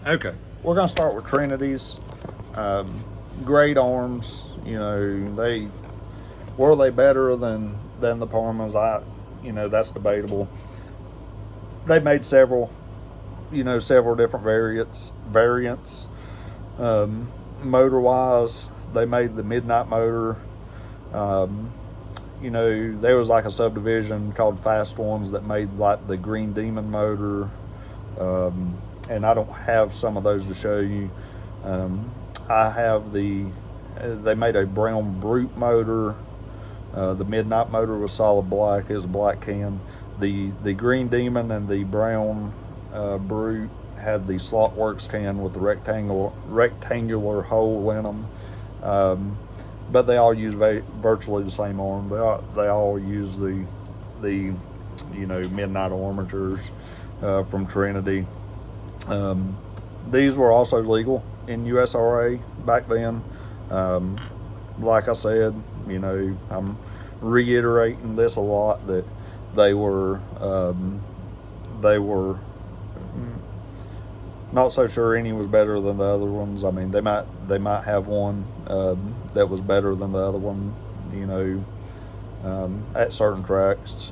Okay, we're gonna start with Trinity's. Great arms. Were they better than the Parmas? That's debatable. They made several different variants. Motor wise, they made the Midnight motor. There was like a subdivision called Fast Ones that made like the Green Demon motor. And I don't have some of those to show you. I have they made a brown Brute motor. The Midnight motor was solid black. It was a black can. The Green Demon and the brown Brute had the Slotworks can with the rectangular hole in them. But they all use virtually the same arm. They all use the Midnight armatures from Trinity. These were also legal in USRA back then. Like I said, I'm reiterating this a lot, that they were not so sure any was better than the other ones. I mean, they might have one that was better than the other one, at certain tracks.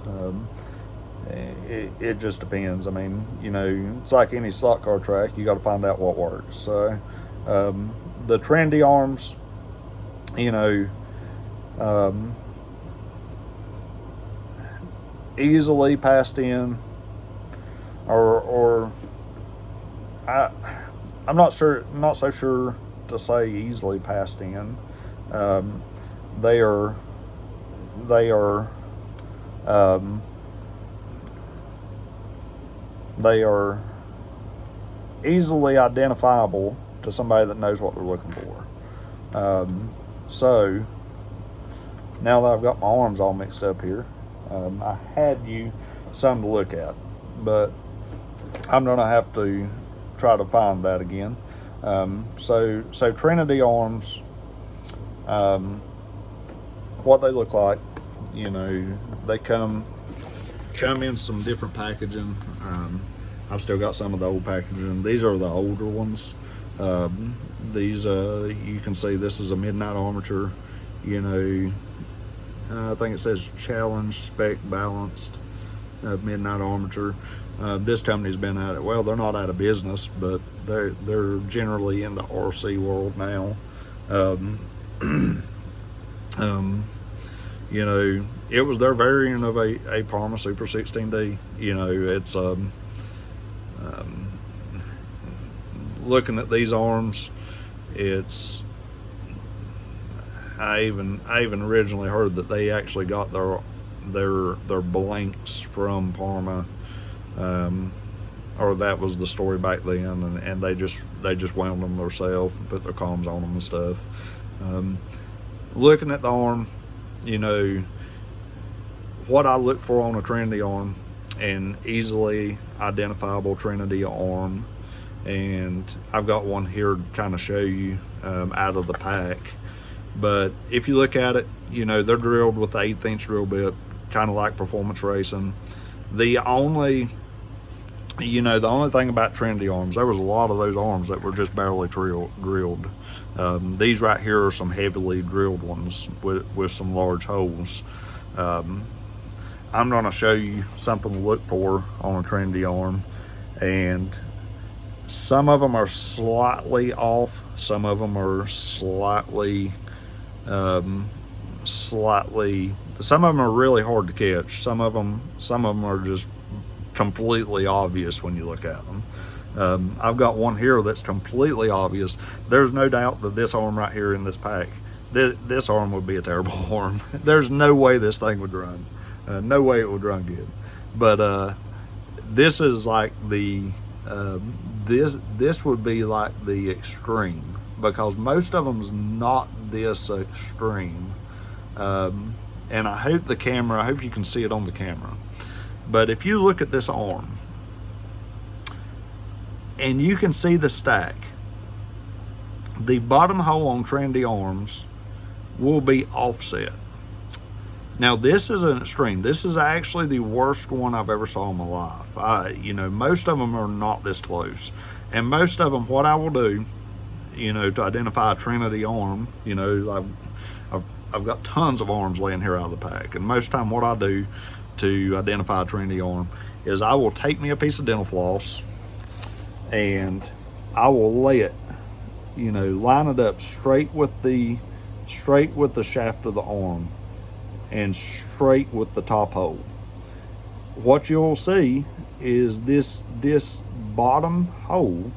It just depends. I mean, it's like any slot car track. You got to find out what works. So the Trinity arms, easily passed in, or I'm not so sure to say easily passed in. They are easily identifiable to somebody that knows what they're looking for. So now that I've got my arms all mixed up here, I had you some to look at, but I'm gonna have to try to find that again. So Trinity arms, what they look like, they come in some different packaging. I've still got some of the old packaging. These are the older ones. These you can see this is a Midnight armature. I think it says Challenge Spec Balanced Midnight armature. This company's been at it. Well, they're not out of business, but they're generally in the RC world now. It was their variant of a Parma Super 16D. It's looking at these arms, I even originally heard that they actually got their blanks from Parma, or that was the story back then, and they just wound them themselves and put their comms on them and stuff. Looking at the arm, what I look for on a Trinity arm, an easily identifiable Trinity arm, and I've got one here to kind of show you out of the pack. But if you look at it, they're drilled with the 1/8 inch drill bit, kind of like performance racing. The only thing about Trinity arms, there was a lot of those arms that were just barely drilled. These right here are some heavily drilled ones with some large holes. I'm going to show you something to look for on a Trinity arm, some of them are slightly off, some of them are slightly, some of them are really hard to catch. Some of them are just completely obvious when you look at them. I've got one here that's completely obvious. There's no doubt that this arm right here in this pack, this arm would be a terrible arm. There's no way this thing would run. No way it would run good. But this is like the this would be like the extreme, because most of them's not this extreme. And I hope you can see it on the camera. But if you look at this arm and you can see the stack, the bottom hole on Trinity arms will be offset. Now this is an extreme. This is actually the worst one I've ever saw in my life. Most of them are not this close. And most of them, what I will do, you know, to identify a Trinity arm, you know, I've got tons of arms laying here out of the pack. And most of the time what I do to identify a Trinity arm is I will take me a piece of dental floss and I will lay it, you know, line it up straight with the shaft of the arm and straight with the top hole. What you'll see is this bottom hole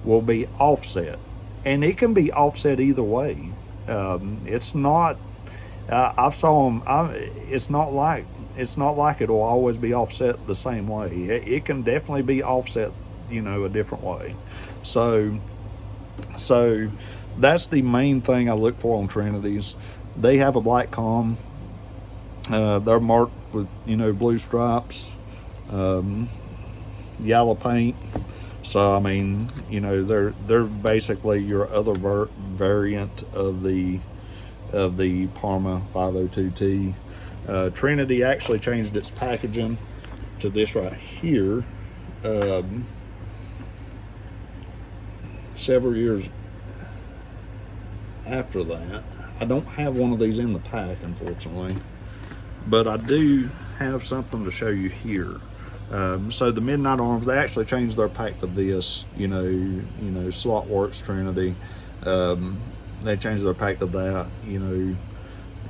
will be offset, and it can be offset either way. It's not. I've saw them. It's not like it'll always be offset the same way. It can definitely be offset, you know, a different way. So that's the main thing I look for on Trinities. They have a black comb. They're marked with, you know, blue stripes, yellow paint. So I mean, you know, they're basically your other variant of the Parma 502T. Trinity actually changed its packaging to this right here several years after that. I don't have one of these in the pack, unfortunately, but I do have something to show you here. So the Midnight Arms, they actually changed their pack to this, you know, Slotworks Trinity. They changed their pack to that, you know.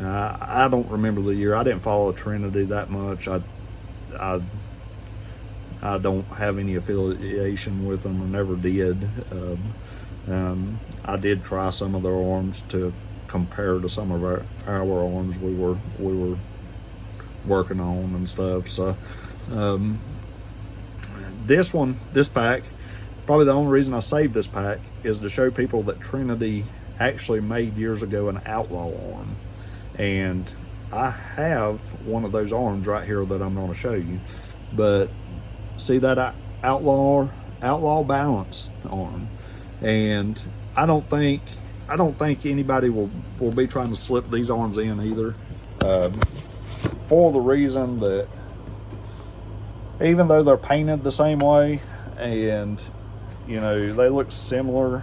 I don't remember the year. I didn't follow Trinity that much. I don't have any affiliation with them, or never did. I did try some of their arms to compare to some of our arms we were working on and stuff. So this pack, probably the only reason I saved this pack is to show people that Trinity actually made years ago an outlaw arm, and I have one of those arms right here that I'm going to show you. But see that outlaw balance arm, and I don't think anybody will be trying to slip these arms in either, for the reason that even though they're painted the same way and, you know, they look similar,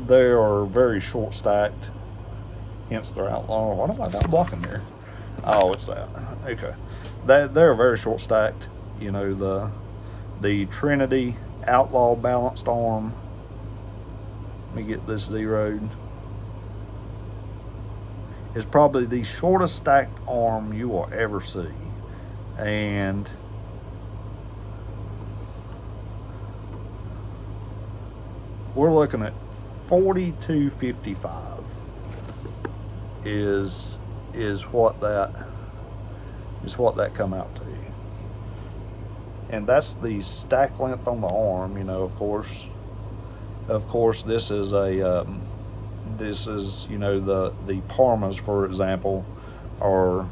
they are very short stacked, hence their outlaw. What have I got blocking there? Oh, it's that. Okay. They're very short stacked. You know, the Trinity outlaw balanced arm, let me get this zeroed, is probably the shortest stacked arm you will ever see. And we're looking at 42.55 is what that come out to. And that's the stack length on the arm. You know, of course this is a you know, the Parmas, for example, are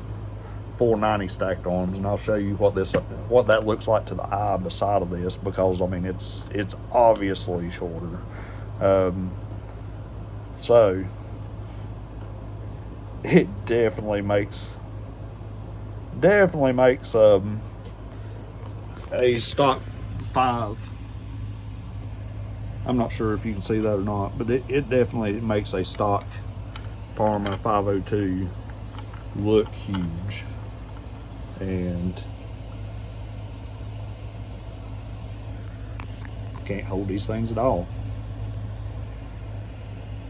490 stacked arms, and I'll show you what that looks like to the eye beside of this, because I mean it's obviously shorter. So it definitely makes a stock 5. I'm not sure if you can see that or not, but it definitely makes a stock Parma 502 look huge. And can't hold these things at all.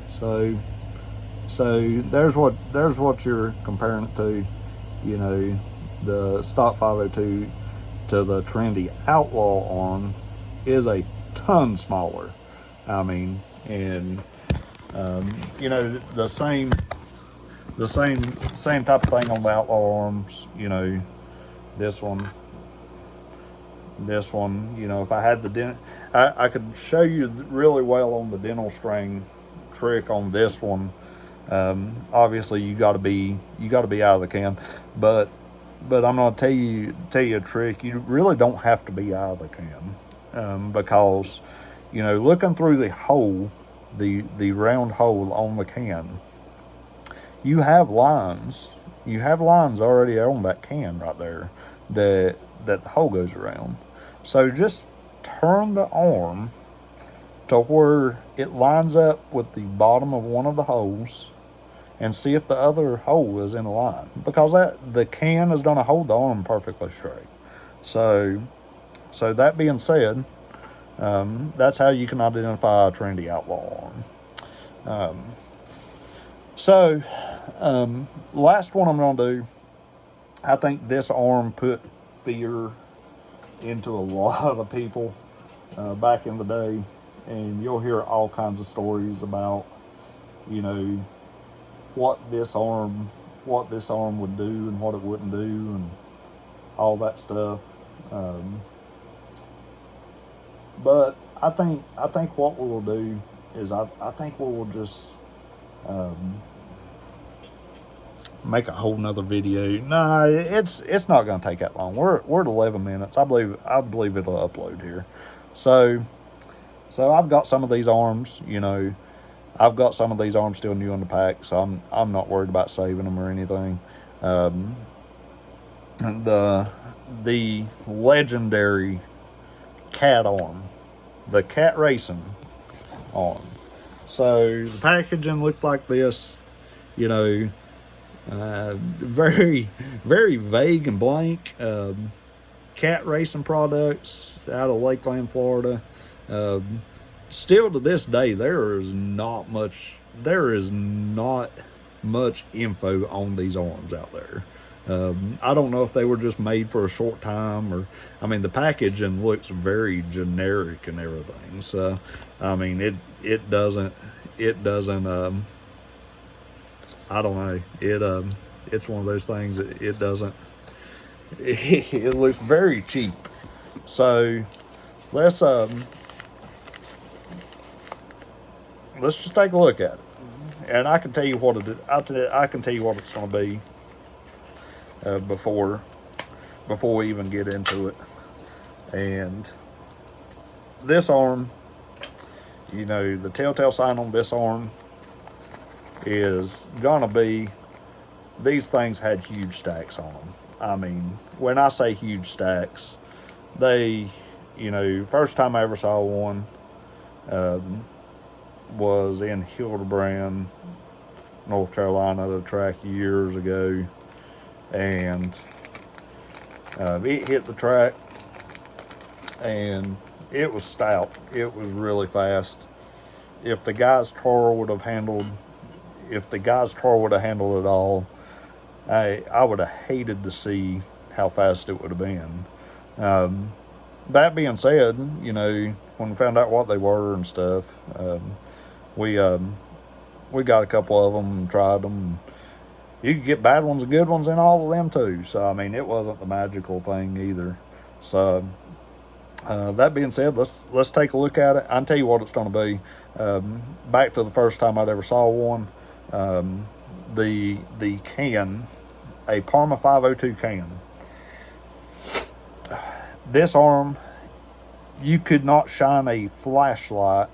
So there's what you're comparing it to. You know, the stock 502 to the Trinity outlaw arm is a ton smaller. I mean, and you know, the same type of thing on the outlaw arms. You know, this one, you know, if I had the I could show you really well on the dental string trick on this one. Obviously you got to be out of the can, but I'm gonna tell you a trick. You really don't have to be out of the can, because, you know, looking through the hole, the round hole on the can, you have lines already on that can right there that the hole goes around. So just turn the arm to where it lines up with the bottom of one of the holes and see if the other hole is in a line, because the can is going to hold the arm perfectly straight. So that being said, that's how you can identify a Trinity Outlaw arm. Last one I'm going to do, I think this arm put fear into a lot of people back in the day, and you'll hear all kinds of stories about, you know, what this arm would do and what it wouldn't do and all that stuff. But I think what we will do is I think we will just make a whole nother video. No, it's not going to take that long. We're at 11 minutes. I believe it'll upload here. So I've got some of these arms, you know. I've got some of these arms still new in the pack, so I'm not worried about saving them or anything. The legendary cat arm, the cat racing arm. So the packaging looked like this, you know, very, very vague and blank. Cat racing products out of Lakeland, Florida. Still to this day, there is not much info on these arms out there. I don't know if they were just made for a short time, or, I mean, the packaging looks very generic and everything. So, I mean, it doesn't, I don't know. It's one of those things that it doesn't, it looks very cheap. So let's just take a look at it, and I can tell you what I can tell you what it's going to be before we even get into it. And this arm, you know, the telltale sign on this arm is gonna be, these things had huge stacks on them. I mean, when I say huge stacks, they, you know, first time I ever saw one was in Hildebrand, North Carolina, at a track years ago, and it hit the track, and it was stout. It was really fast. If the guy's car would have handled it all, I would have hated to see how fast it would have been. That being said, you know, when we found out what they were and stuff, we got a couple of them and tried them. You could get bad ones and good ones in all of them too. So, I mean, it wasn't the magical thing either. So, that being said, let's take a look at it. I'll tell you what it's going to be. Back to the first time I'd ever saw one. The can, a Parma 502 can. This arm, you could not shine a flashlight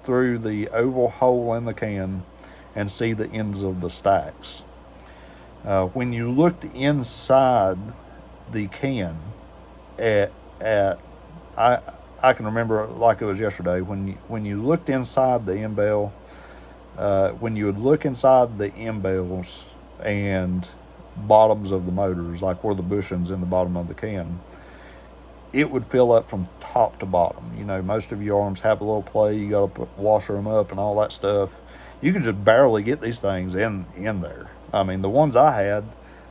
through the oval hole in the can and see the ends of the stacks. When you looked inside the can I can remember it like it was yesterday. When you looked inside the end bell, when you would look inside the end bells and bottoms of the motors, like where the bushings in the bottom of the can, it would fill up from top to bottom. You know, most of your arms have a little play. You got to washer them up and all that stuff. You could just barely get these things in there. I mean, the ones I had,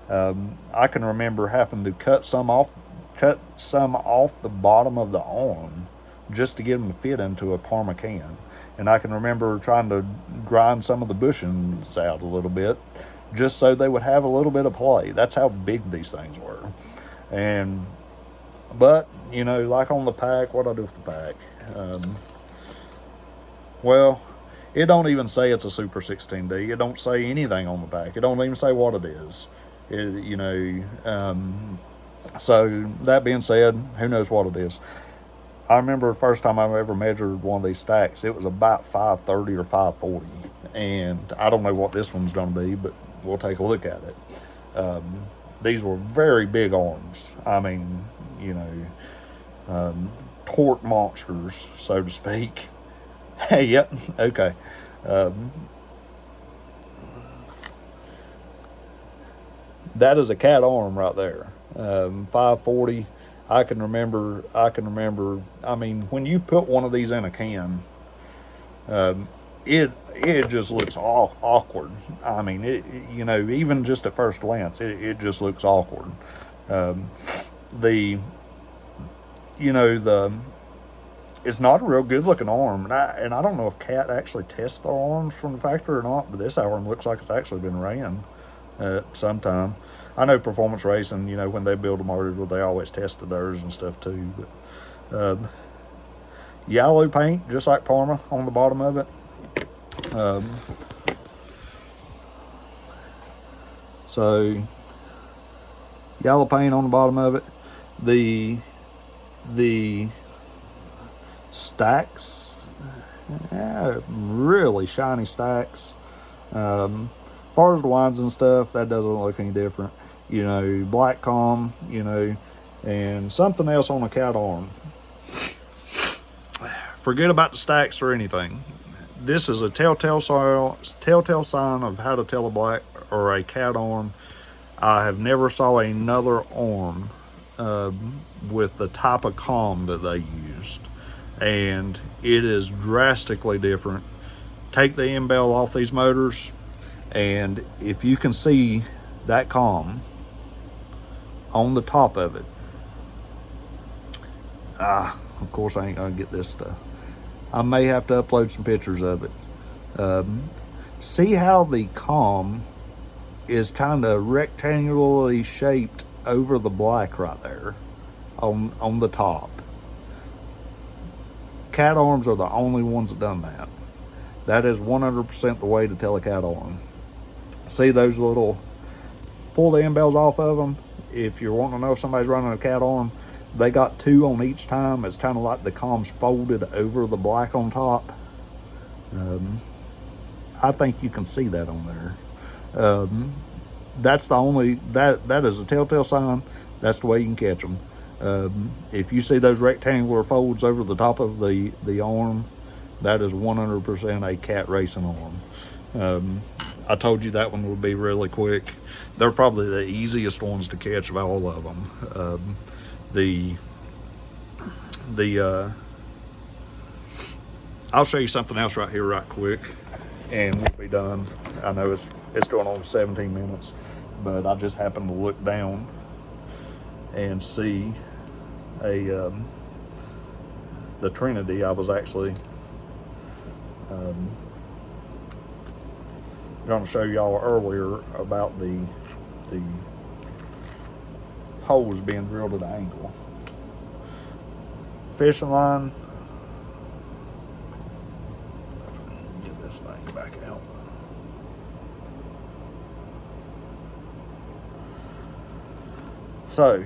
I can remember having to cut some off the bottom of the arm just to get them to fit into a Parma can. And I can remember trying to grind some of the bushings out a little bit just so they would have a little bit of play. That's how big these things were. But, you know, like on the pack, what I do with the pack? Well, it don't even say it's a Super 16D. It don't say anything on the pack. It don't even say what it is. So that being said, who knows what it is? I remember the first time I ever measured one of these stacks, it was about 530 or 540. And I don't know what this one's going to be, but we'll take a look at it. These were very big arms. I mean, you know, torque monsters, so to speak. Hey, yep, okay. That is a cat arm right there. 540. I can remember. I mean, when you put one of these in a can, it just looks awkward. I mean, you know, even just at first glance, it just looks awkward. The you know the It's not a real good looking arm, and I don't know if Cat actually tests their arms from the factory or not, but this arm looks like it's actually been ran sometime. I know Performance Racing, you know, when they build them article, they always tested theirs and stuff too. But yellow paint, just like Parma, on the bottom of it. So yellow paint on the bottom of it. The stacks, really shiny stacks. As far as the wines and stuff, that doesn't look any different. You know, black calm, you know, and something else on a cat arm. Forget about the stacks or anything. This is a telltale sign of how to tell a black or a cat arm. I have never saw another arm with the type of calm that they used, and it is drastically different. Take the end bell off these motors, and if you can see that calm on the top of it, of course I ain't gonna get this stuff. I may have to upload some pictures of it. See how the calm is kind of rectangularly shaped over the black right there on the top. Cat arms are the only ones that done that. That is 100% the way to tell a cat arm. See those little, pull the end bells off of them. If you're wanting to know if somebody's running a cat arm, they got two on each time. It's kind of like the calm's folded over the black on top. I think you can see that on there. That's the only, that is a telltale sign. That's the way you can catch them. If you see those rectangular folds over the top of the arm, that is 100% a cat racing arm. I told you that one would be really quick. They're probably the easiest ones to catch of all of them. I'll show you something else right here right quick, and we'll be done. I know it's going on 17 minutes, but I just happened to look down and see the Trinity. I was actually going to show y'all earlier about the holes being drilled at an angle. Fishing line. Get this thing back out. So,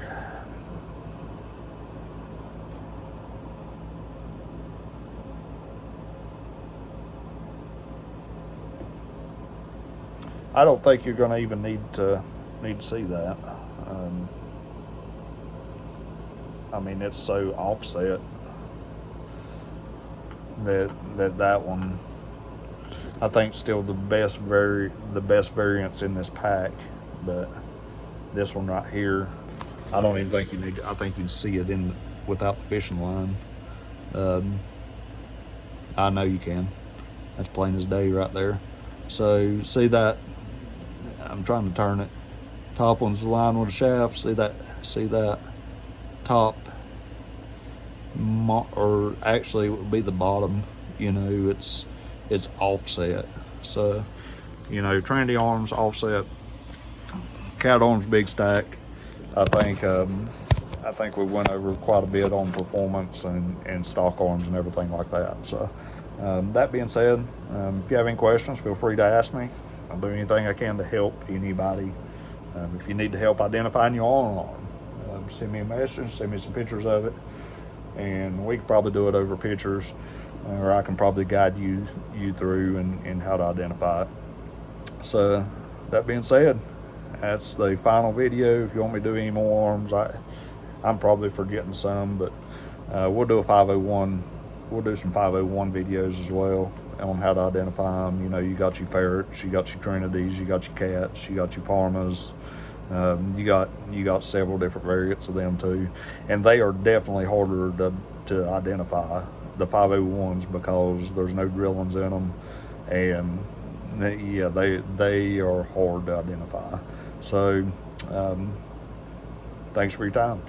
I don't think you're going to even need to see that. I mean, it's so offset that one, I think, still the best variance in this pack. But this one right here, I don't even think you need. I think you can see it in without the fishing line. I know you can. That's plain as day right there. So see that? I'm trying to turn it. Top one's the line with the shaft. See that top, or actually it would be the bottom. You know, it's offset. So, you know, Trinity arms offset. Cat arms big stack. I think we went over quite a bit on performance and stock arms and everything like that. So that being said, if you have any questions, feel free to ask me. I'll do anything I can to help anybody. If you need to help identifying your own arm, send me a message, send me some pictures of it, and we can probably do it over pictures, or I can probably guide you through and how to identify it. So that being said, that's the final video. If you want me to do any more arms, I'm probably forgetting some, but We'll do a 501. We'll do some 501 videos as well on how to identify them. You know, you got your ferrets, you got your Trinities, you got your cats, you got your Parmas. You got several different variants of them too, and they are definitely harder to identify, the 501s, because there's no drillings in them, and they are hard to identify. So thanks for your time.